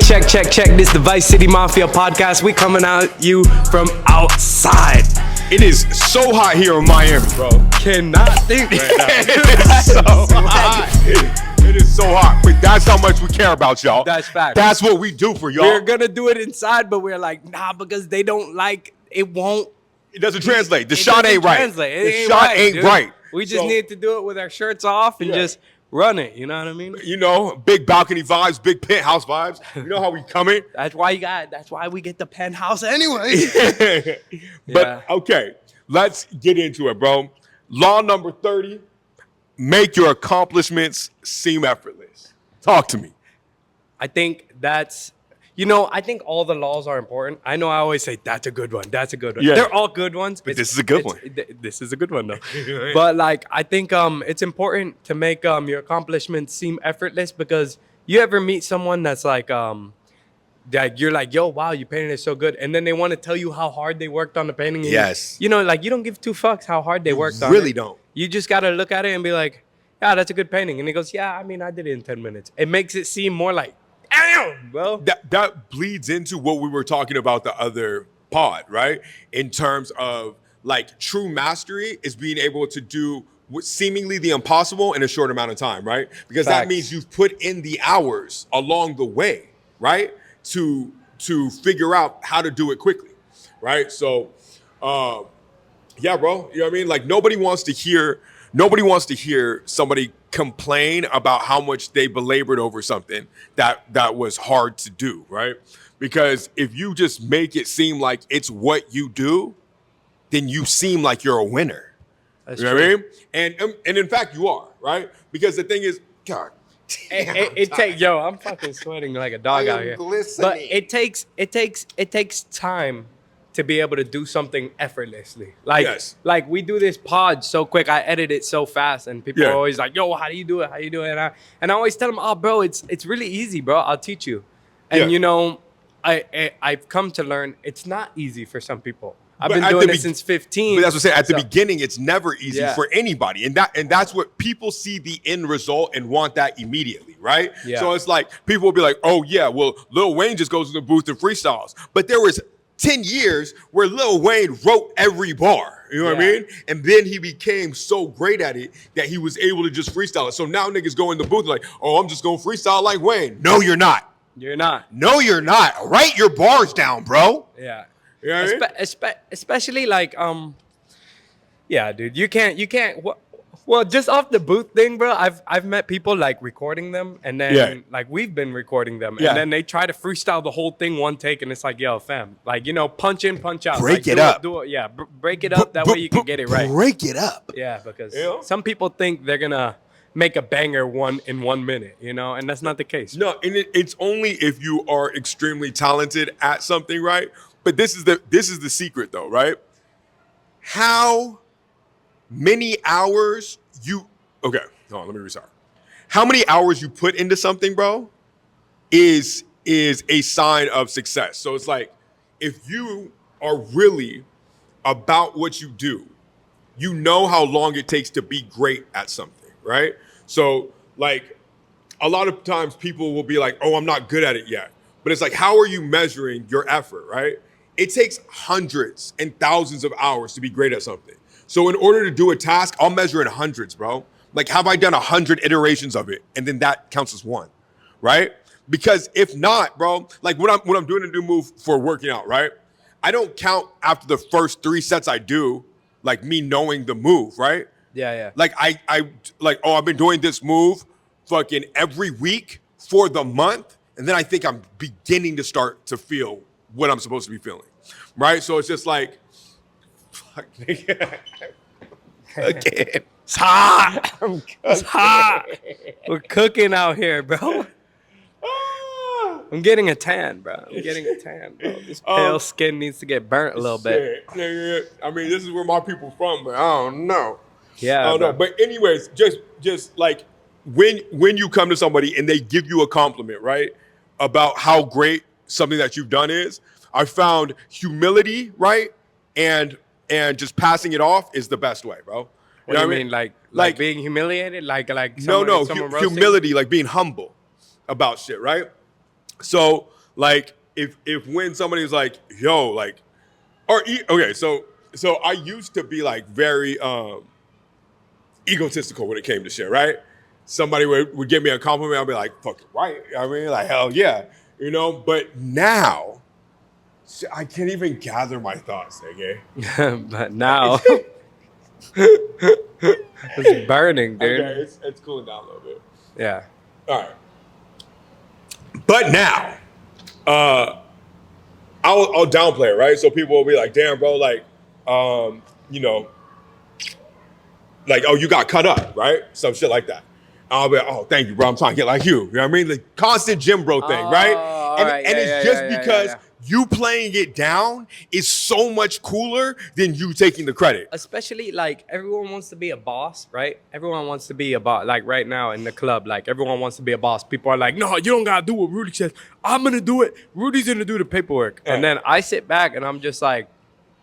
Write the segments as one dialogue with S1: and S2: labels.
S1: Check. This is the Vice City Mafia podcast. We coming at you from outside.
S2: It is so hot here in Miami, bro.
S1: Cannot think right now.
S2: It is so hot. It is so hot. But that's how much we care about y'all.
S1: That's fact.
S2: That's what we do for y'all.
S1: We're gonna do it inside, but we're like, nah, because they don't like it. Won't.
S2: It doesn't translate. The shot ain't right. The shot ain't right.
S1: We just need to do it with our shirts off and just run it. You know what I mean?
S2: You know, big balcony vibes, big penthouse vibes. You know how we coming?
S1: That's why we get the penthouse anyway.
S2: But okay, let's get into it, bro. Law number 30: make your accomplishments seem effortless. Talk to me.
S1: I think that's. I think all the laws are important. I know I always say, that's a good one. That's a good one.
S2: Yeah.
S1: They're all good ones.
S2: But this is a good one.
S1: This is a good one, though. But, I think it's important to make your accomplishments seem effortless, because you ever meet someone that's that you're like, yo, wow, you painted it so good. And then they want to tell you how hard they worked on the painting. And
S2: yes.
S1: You don't give two fucks how hard they worked on it.
S2: Really don't.
S1: You just got to look at it and be like, yeah, that's a good painting. And he goes, yeah, I mean, I did it in 10 minutes. It makes it seem more like, damn, bro.
S2: That bleeds into what we were talking about the other pod, right? In terms of true mastery is being able to do seemingly the impossible in a short amount of time, right? Because that means you've put in the hours along the way, right? To figure out how to do it quickly, right? So, yeah, bro. You know what I mean? Nobody wants to hear somebody complain about how much they belabored over something that was hard to do, right? Because if you just make it seem like it's what you do, then you seem like you're a winner.
S1: That's
S2: you know
S1: true.
S2: what I mean? And in fact, you are, right? Because the thing is, God,
S1: I'm fucking sweating like a dog out here.
S2: Glistening.
S1: But it takes time to be able to do something effortlessly. Like we do this pod so quick. I edit it so fast, and people are always like, yo, how do you do it? How do you do it? And I always tell them, oh, bro, it's really easy, bro. I'll teach you. And I've come to learn it's not easy for some people. I've been doing it since 15.
S2: But that's what I'm saying. At the beginning, it's never easy for anybody. And that's what people see the end result and want that immediately, right?
S1: Yeah.
S2: So it's like people will be like, oh, yeah, well, Lil Wayne just goes to the booth and freestyles. But there was 10 years where Lil Wayne wrote every bar. You know what I mean? And then he became so great at it that he was able to just freestyle it. So now niggas go in the booth like, oh, I'm just going to freestyle like Wayne. No, you're not.
S1: You're not.
S2: No, you're not. Write your bars down, bro.
S1: Yeah.
S2: You know what I mean?
S1: Especially yeah, dude, you can't. Well, just off the booth thing, bro. I've met people recording them, and then we've been recording them, and then they try to freestyle the whole thing one take, and it's like, yo, fam, punch in, punch out,
S2: break it up,
S1: break it up. That way you can get it right.
S2: Break it up.
S1: Yeah, because some people think they're gonna make a banger in 1 minute, and that's not the case.
S2: No, and it's only if you are extremely talented at something, right? But this is the secret, though, right? How many hours okay, hold on, let me restart. How many hours you put into something, bro, is a sign of success. So it's like, if you are really about what you do, you know how long it takes to be great at something, right? So a lot of times people will be like, oh, I'm not good at it yet. But it's like, how are you measuring your effort, right? It takes hundreds and thousands of hours to be great at something. So in order to do a task, I'll measure in hundreds, bro. Have I done 100 iterations of it? And then that counts as one, right? Because if not, bro, when I'm doing a new move for working out, right? I don't count after the first 3 sets I do, me knowing the move, right?
S1: Yeah.
S2: I've been doing this move fucking every week for the month. And then I think I'm beginning to start to feel what I'm supposed to be feeling, right? So it's just like, fuck, nigga. Okay.
S1: It's hot. It's hot. We're cooking out here, bro. I'm getting a tan, bro. This pale skin needs to get burnt a little bit.
S2: Nigga. I mean, this is where my people from, but I don't know.
S1: Yeah,
S2: I don't know. But anyways, just when you come to somebody and they give you a compliment, right, about how great something that you've done is, I found humility, right, and just passing it off is the best way, bro.
S1: What do you mean? Like being humiliated?
S2: Humility, like being humble about shit, right? So Like if when somebody's like, yo, like, okay, so I used to be like very egotistical when it came to shit, right? Somebody would give me a compliment, I'd be like, fuck it, right? I mean, like, hell yeah, you know? But now, I can't even gather my thoughts, nigga.
S1: But now, it's burning, dude.
S2: Okay, it's cooling down a little bit.
S1: Yeah.
S2: All right. But now, I'll downplay it, right? So people will be like, damn, bro, like, you know, like, oh, you got cut up, right? Some shit like that. I'll be like, oh, thank you, bro. I'm trying to get like you. You know what I mean? The constant gym bro thing, right? And it's just because you playing it down is so much cooler than you taking the credit.
S1: Especially like everyone wants to be a boss, right? Everyone wants to be a boss. Like right now in the club, like everyone wants to be a boss. People are like, no, you don't gotta do what Rudy says. I'm gonna do it. Rudy's gonna do the paperwork. And then I sit back and I'm just like,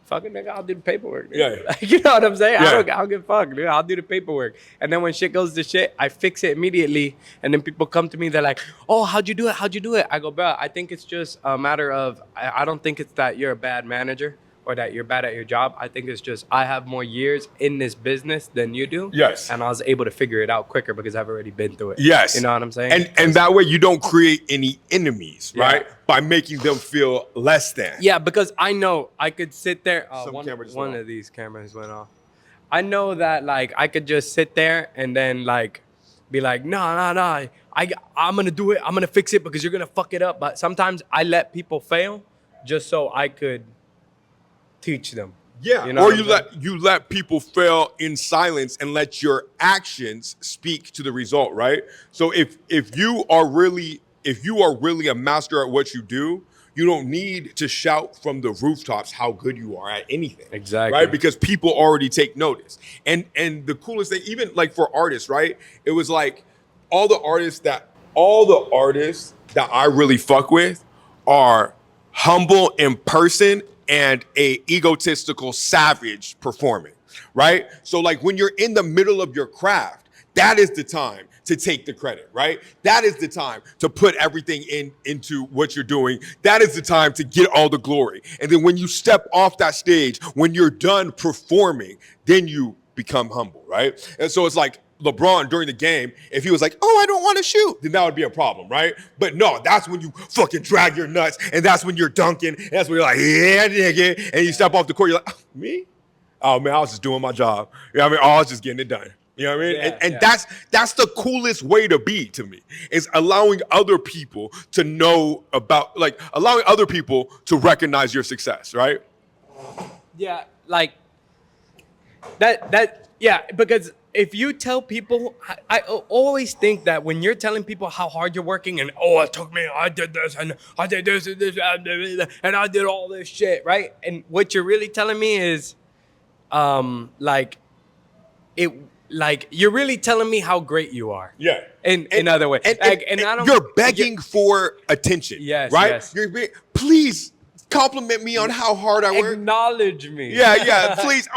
S1: fucking nigga, I'll do the paperwork. Dude.
S2: Yeah.
S1: You know what I'm saying?
S2: Yeah.
S1: I don't give a fuck, dude. I'll do the paperwork. And then when shit goes to shit, I fix it immediately. And then people come to me, they're like, oh, how'd you do it? How'd you do it? I go, bro, I think it's just a matter of, I don't think it's that you're a bad manager or that you're bad at your job. I think it's just I have more years in this business than you do.
S2: Yes.
S1: And I was able to figure it out quicker because I've already been through it.
S2: Yes.
S1: You know what I'm saying?
S2: And that way you don't create any enemies, right? By making them feel less than.
S1: Yeah, because I know I could sit there.
S2: One
S1: of these cameras went off. I know that like I could just sit there and then like be like, no. I'm gonna do it. I'm gonna fix it because you're gonna fuck it up. But sometimes I let people fail just so I could teach them.
S2: Yeah,
S1: you know,
S2: or you let people fail in silence and let your actions speak to the result, right? So if you are really a master at what you do, you don't need to shout from the rooftops how good you are at anything.
S1: Exactly.
S2: Right? Because people already take notice. And the coolest thing, even like for artists, right? It was like all the artists that I really fuck with are humble in person and a egotistical savage performing, right? So like when you're in the middle of your craft, that is the time to take the credit, right? That is the time to put everything into what you're doing. That is the time to get all the glory. And then when you step off that stage, when you're done performing, then you become humble, right? And so it's like LeBron during the game, if he was like, oh, I don't want to shoot, then that would be a problem, right? But no, that's when you fucking drag your nuts, and that's when you're dunking, and that's when you're like, yeah, nigga, and you step off the court, you're like, oh, me? Oh, man, I was just doing my job. You know what I mean? I was just getting it done. You know what I mean? And that's the coolest way to be, to me, is allowing other people to know about, like, allowing other people to recognize your success, right?
S1: Yeah, like, yeah, because if you tell people, I always think that when you're telling people how hard you're working and, oh, it took me, I did this and I did this and this and I did all this shit, right? And what you're really telling me is, you're really telling me how great you are.
S2: Yeah.
S1: In other ways.
S2: And
S1: I don't,
S2: you're begging for attention.
S1: Yes,
S2: right?
S1: yes.
S2: Please compliment me on how hard I work.
S1: Acknowledge me.
S2: Yeah, please.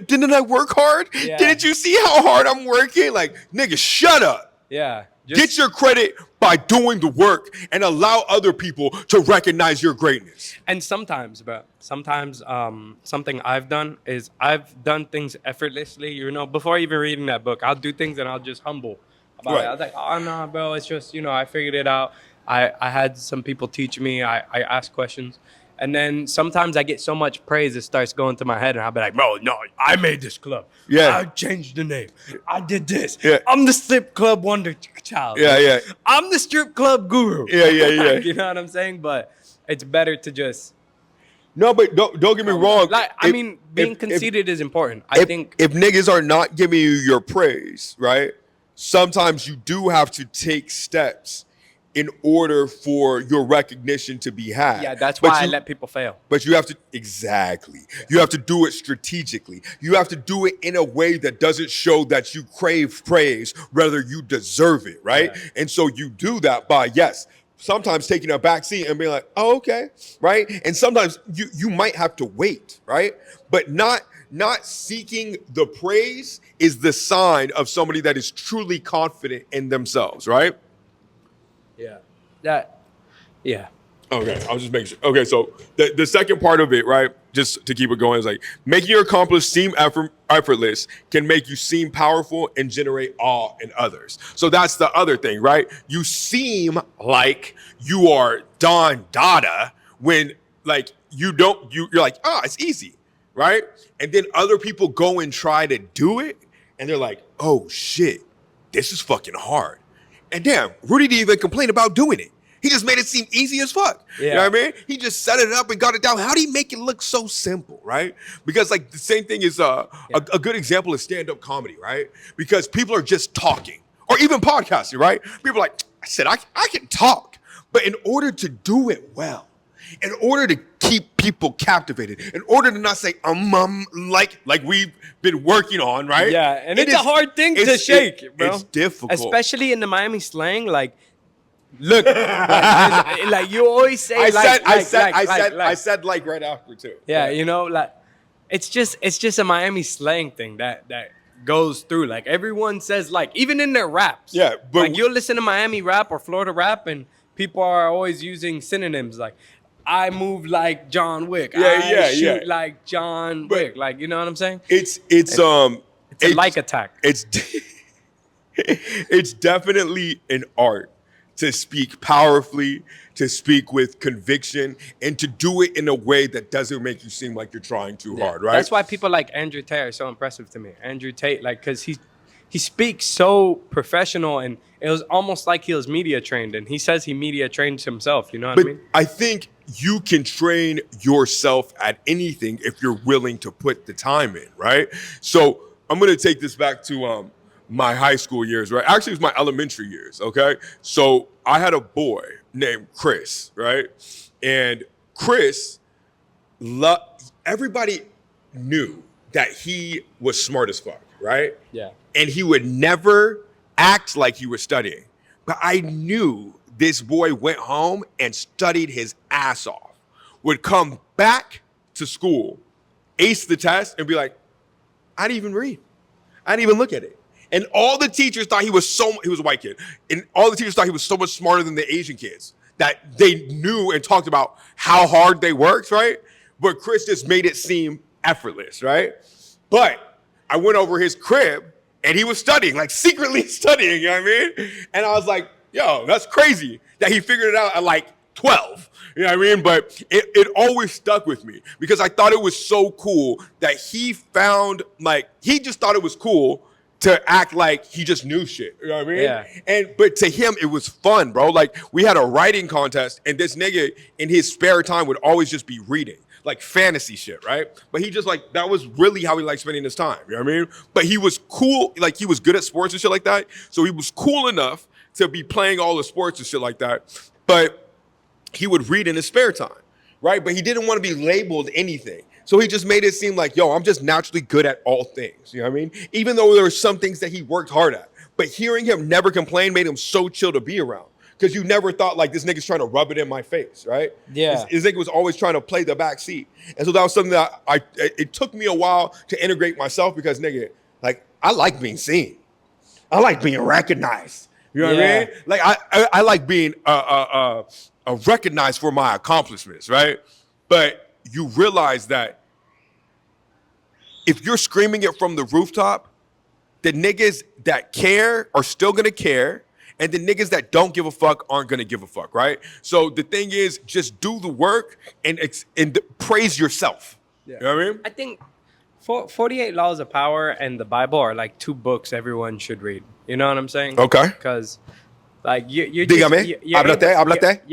S2: Didn't I work hard?
S1: Yeah.
S2: Didn't you see how hard I'm working? Like, nigga, shut up.
S1: Yeah.
S2: Get your credit by doing the work and allow other people to recognize your greatness.
S1: And sometimes, something I've done is I've done things effortlessly. You know, before even reading that book, I'll do things and I'll just humble about it. I was like, oh, no, bro, it's just, I figured it out. I had some people teach me. I asked questions. And then sometimes I get so much praise, it starts going to my head, and I'll be like, bro, no, I made this club.
S2: Yeah.
S1: I changed the name. I did this.
S2: Yeah.
S1: I'm the strip club wonder child.
S2: Yeah.
S1: I'm the strip club guru.
S2: Yeah.
S1: You know what I'm saying? But it's better to just...
S2: No, but don't get me wrong.
S1: Being conceited is important. I think
S2: if niggas are not giving you your praise, right? Sometimes you do have to take steps in order for your recognition to be had.
S1: Yeah, that's why I let people fail.
S2: But you have to, you have to do it strategically. You have to do it in a way that doesn't show that you crave praise, rather you deserve it, right? Yeah. And so you do that by, sometimes taking a back seat and being like, oh, okay, right? And sometimes you might have to wait, right? But not seeking the praise is the sign of somebody that is truly confident in themselves, right?
S1: Yeah.
S2: Okay, I'll just make sure. Okay, so the second part of it, right, just to keep it going, is like making your accomplice seem effortless can make you seem powerful and generate awe in others. So that's the other thing, right? You seem like you are Don Dada when like you're like, oh, it's easy, right? And then other people go and try to do it, and they're like, oh shit, this is fucking hard. And damn, Rudy didn't even complain about doing it. He just made it seem easy as fuck. Yeah. You know what I mean? He just set it up and got it down. How do you make it look so simple, right? Because like the same thing is a good example is stand-up comedy, right? Because people are just talking, or even podcasting, right? People are like, I said, I can talk. But in order to do it well, in order to keep people captivated, in order to not say like we've been working on, right?
S1: Yeah, and it's a hard thing to shake, bro.
S2: It's difficult.
S1: Especially in the Miami slang, like, look, like you always say,
S2: I said like right after too.
S1: Yeah, you know, like it's just a Miami slang thing that goes through. Like everyone says, like even in their raps.
S2: Yeah, but
S1: like you'll listen to Miami rap or Florida rap, and people are always using synonyms like, I move like John Wick. I shoot like John Wick. Like, you know what I'm saying?
S2: It's a
S1: like attack.
S2: It's definitely an art to speak powerfully, to speak with conviction, and to do it in a way that doesn't make you seem like you're trying too hard, right?
S1: That's why people like Andrew Tate are so impressive to me. Andrew Tate, like, because he speaks so professional, and it was almost like he was media trained, and he says he media trains himself. You know what I mean?
S2: I think you can train yourself at anything if you're willing to put the time in, right? So I'm going to take this back to my high school years, right? Actually, it was my elementary years, okay? So I had a boy named Chris, right? And Chris, everybody knew that he was smart as fuck, right?
S1: Yeah.
S2: And he would never act like he was studying. But I knew this boy went home and studied his ass off, would come back to school, ace the test, and be like, I didn't even read. I didn't even look at it. And all the teachers thought he was a white kid, and all the teachers thought he was so much smarter than the Asian kids that they knew and talked about how hard they worked, right? But Chris just made it seem effortless, right? But I went over his crib, and he was studying, like secretly studying, you know what I mean? And I was like, yo, that's crazy that he figured it out at like 12. You know what I mean? But it always stuck with me because I thought it was so cool that he found, like, he just thought it was cool to act like he just knew shit. You know what I mean?
S1: Yeah.
S2: But to him, it was fun, bro. Like, we had a writing contest, and this nigga in his spare time would always just be reading, like fantasy shit, right? But he just like, that was really how he liked spending his time. You know what I mean? But he was cool, like he was good at sports and shit like that. So he was cool enough to be playing all the sports and shit like that. But he would read in his spare time, right? But he didn't want to be labeled anything. So he just made it seem like, yo, I'm just naturally good at all things. You know what I mean? Even though there were some things that he worked hard at. But hearing him never complain made him so chill to be around. Because you never thought, like, this nigga's trying to rub it in my face, right?
S1: Yeah.
S2: This nigga was always trying to play the back seat. And so that was something that it took me a while to integrate myself because, nigga, like, I like being seen. I like being recognized. You know what I mean? Like, I like being recognized for my accomplishments, right? But you realize that if you're screaming it from the rooftop, the niggas that care are still gonna care, and the niggas that don't give a fuck aren't gonna give a fuck, right? So the thing is, just do the work and praise yourself. Yeah. You know what I mean?
S1: I think 48 Laws of Power and the Bible are like two books everyone should read. You know what I'm saying?
S2: Okay.
S1: Because like you're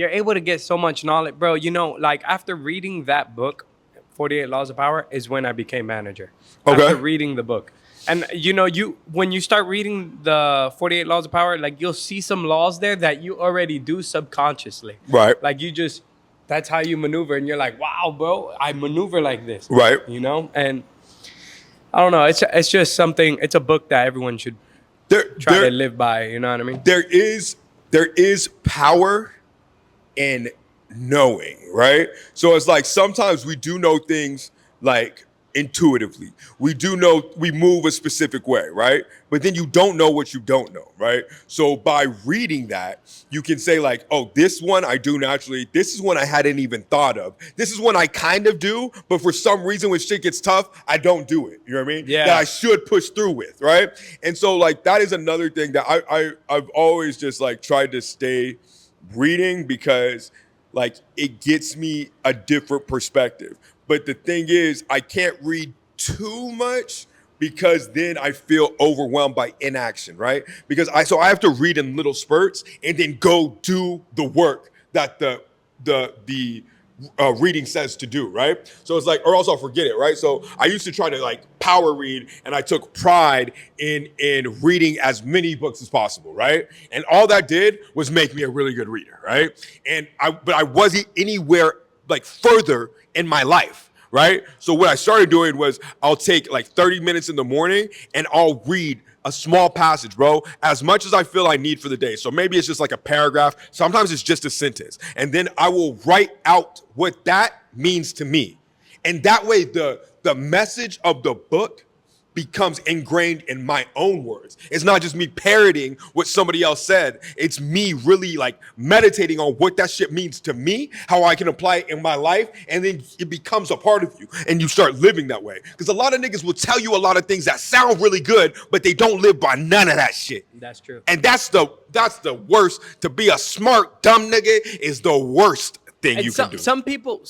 S1: able to get so much knowledge, bro. You know, like after reading that book, 48 Laws of Power, is when I became manager.
S2: Okay.
S1: After reading the book. And you know, when you start reading the 48 Laws of Power, like you'll see some laws there that you already do subconsciously.
S2: Right.
S1: Like that's how you maneuver, and you're like, wow, bro, I maneuver like this.
S2: Right.
S1: You know? And I don't know, it's just something, it's a book that everyone should try to live by, you know what I mean?
S2: There is power in knowing, right? So it's like sometimes we do know things like intuitively. We do know we move a specific way, right? But then you don't know what you don't know, right? So by reading that, you can say like, oh, this one I do naturally. This is one I hadn't even thought of. This is one I kind of do, but for some reason when shit gets tough, I don't do it. You know what I mean?
S1: Yeah.
S2: That I should push through with, right? And so like that is another thing that I've always just like tried to stay reading because like it gets me a different perspective. But the thing is, I can't read too much because then I feel overwhelmed by inaction, right? Because I have to read in little spurts and then go do the work that the reading says to do, right? So it's like, or else I'll forget it, right? So I used to try to like power read, and I took pride in reading as many books as possible, right? And all that did was make me a really good reader, right? But I wasn't anywhere like further in my life, right? So what I started doing was I'll take like 30 minutes in the morning and I'll read a small passage, bro, as much as I feel I need for the day. So maybe it's just like a paragraph. Sometimes it's just a sentence. And then I will write out what that means to me. And that way the message of the book becomes ingrained in my own words. It's not just me parroting what somebody else said. It's me really like meditating on what that shit means to me, how I can apply it in my life, and then it becomes a part of you and you start living that way. Because a lot of niggas will tell you a lot of things that sound really good, but they don't live by none of that shit.
S1: That's true.
S2: And that's the worst. To be a smart, dumb nigga is the worst thing you can do.
S1: Some people,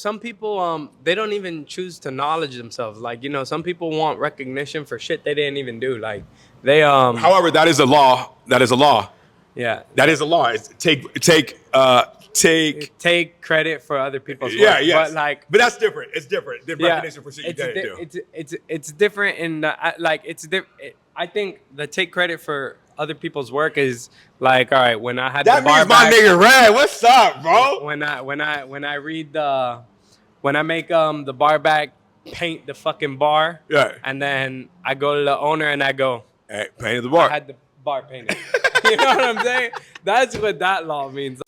S1: they don't even choose to knowledge themselves. Like, you know, some people want recognition for shit they didn't even do. Like, they
S2: However, that is a law. That is a law.
S1: Yeah,
S2: that is a law. It's
S1: take credit for other people's work.
S2: Yeah, yes.
S1: But
S2: that's different. It's different than recognition for shit you didn't do.
S1: It's different in I think the take credit for other people's work is like, all right, when I had
S2: that
S1: the bar
S2: means my
S1: back,
S2: nigga Red. What's up, bro?
S1: When I make the bar back paint the fucking bar,
S2: yeah,
S1: and then I go to the owner and I go,
S2: hey, painted the bar.
S1: I had the bar painted. You know what I'm saying? That's what that law means.